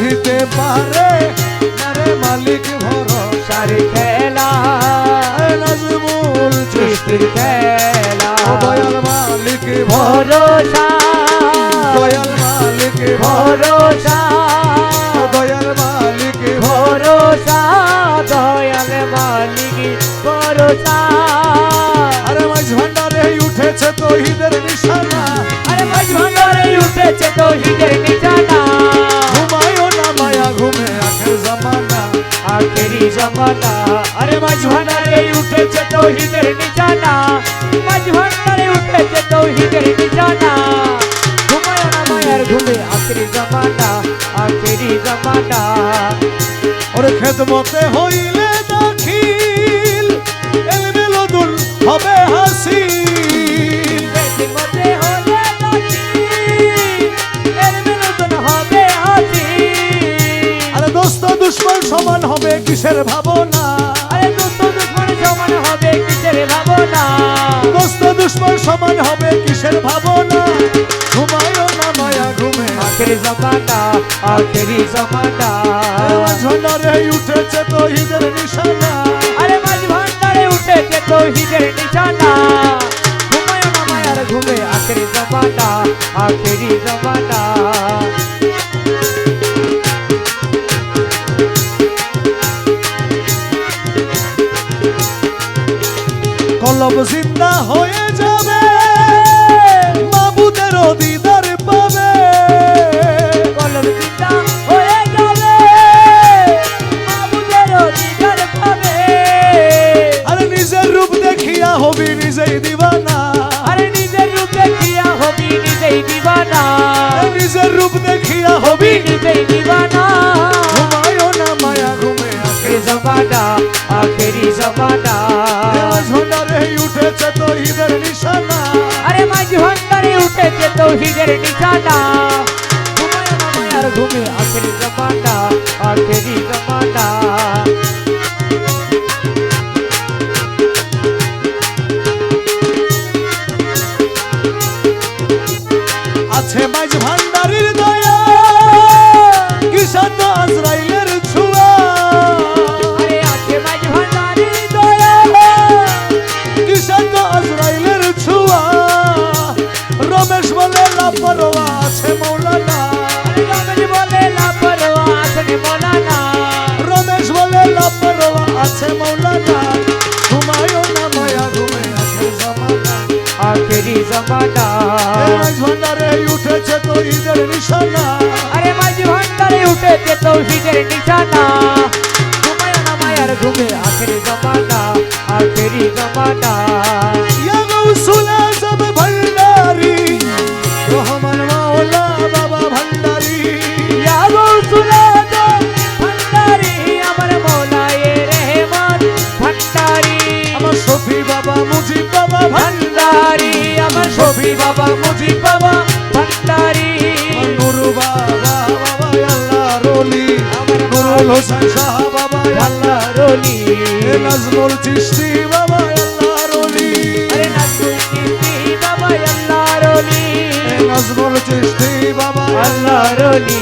বুঝিতে পারে আরে মালিক ভরসার খেলা নাজমুল চিশতির খেলা দয়াল মালিক ভরসা দয়াল মালিক ভরসা দয়াল মালিক ভরসা দয়াল মালিক ভরসা আরে মাঝ ভান্ডারে উঠেছে তৌহিদের নিশানা আরে মাঝ ভান্ডারে উঠেছে তৌহিদের নিশানা ঘুমায়ও না মায়া ঘুমে আখের জামানা আখেরি জামানা আরে মাঝ ভান্ডারে উঠেছে তৌহিদের নিশানা মাঝ ভান্ডারে উঠেছে তৌহিদের নিশানা ঘুমায় না মায়ার ঘুমে আখেরি জামানা আখেরি জামানা ওরে খেদমতে হইলে দাখিল এলমে লদুন হবে হাসিল খেদমতে হলে দাখিল এলমে লদুন হবে হাসিল আরে দোস্ত দুশমন সমান হবে কিসের ভাবনা আরে দোস্ত দুশমন সমান হবে কিসের ভাবনা দোস্ত দুশমন সমান হবে কিসের ভাবনা ঘুমায়ও না মায়া ঘুমে আখেরি জামানা আখেরি জামানা ঝন্ডারে উঠেছে তৌহিদের নিশানা আরে মাঝ ভান্ডারে উঠেছে তৌহিদের নিশানা ঘুমায় না মায়ার ঘুমে আখেরি জামানা আখেরি জামানা কলব জিন্দা হয়ে যাবে মাবুদের দিদার পাবে কলম চিন্তা হয়ে যাবে মাবুদের দিদার পাবে আরে নিজের রূপ দেখিয়া হবি নিজেই দিবানা আরে নিজের রূপ দেখিয়া হবি নিজেই দিবানা নিজের রূপ দেখিয়া হবি নিজেই দিবানা ঘুমায়ও না মায়া ঘুমে আখেরি জামানা আখেরি জামানা ঝন্ডারে উঠেছে তৌহিদের নিশানা আরে মাঝ ভান্ডারে উঠেছে তৌহিদের নিশানা ঘুমায় না মায়ার ঘুমে আখেরি জামানা আখেরি জামানা আছে মাঝ ভান্ডারির দয়া কিষান আজরাইলের ছোঁয়া আরে আছে মাঝ ভান্ডারের দয়া কিষান আজরাইলের ছোঁয়া রমেশ বলে লাপরোয়া আছে মৌলানা আরে রমেশ বলে লাপরোয়া আছেন মৌলানা রমেশ বলে লাপরোয়া আছে মৌলানা ঘুমায়ও না মায়া ঘুমে আখের জামানা আখেরি জামানা ঝন্ডারে উঠেছে তৌহিদের নিশানা আরে মাঝ ভান্ডারে উঠেছে তৌহিদের নিশানা ঘুমায় না মায়ার ঘুমে আখেরি জামানা আখেরি জামানা ইয়া গৌসুল আজম ভান্ডারি রহমান মাওলা বাবা ভান্ডারি ইয়া গৌসুল আজম ভান্ডারি আমার মৌলায়ে রহমান ভান্ডারি আমার শফি বাবা মুজিব বাবা ভান্ডারি আমার শফি বাবা মুজিব বাবা ভান্ডারি নুরু বাবা বাবা আল্লাহর ওলি নুরুল হোসেন শাহ বাবা আল্লাহর ওলি নাজমুল চিশতি বাবা আল্লাহর ওলি আরে নাজমুল চিশতি বাবা আল্লাহর ওলি নাজমুল চিশতি বাবা আল্লাহর ওলি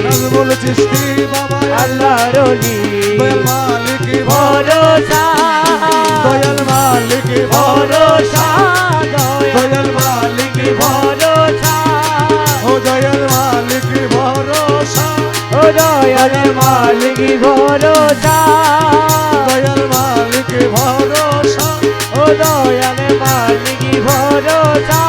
নাজমুল চিশতি বাবা আল্লাহর ওলি দয়াল মালিক ভরসা দয়াল মালিক ভরসা দয়াল মালিক ভরসা ও দয়াল মালিক ভরসা ও দয়াল মালিক ভরসা দয়াল মালিক ভরসা ও দয়াল মালিক ভরসা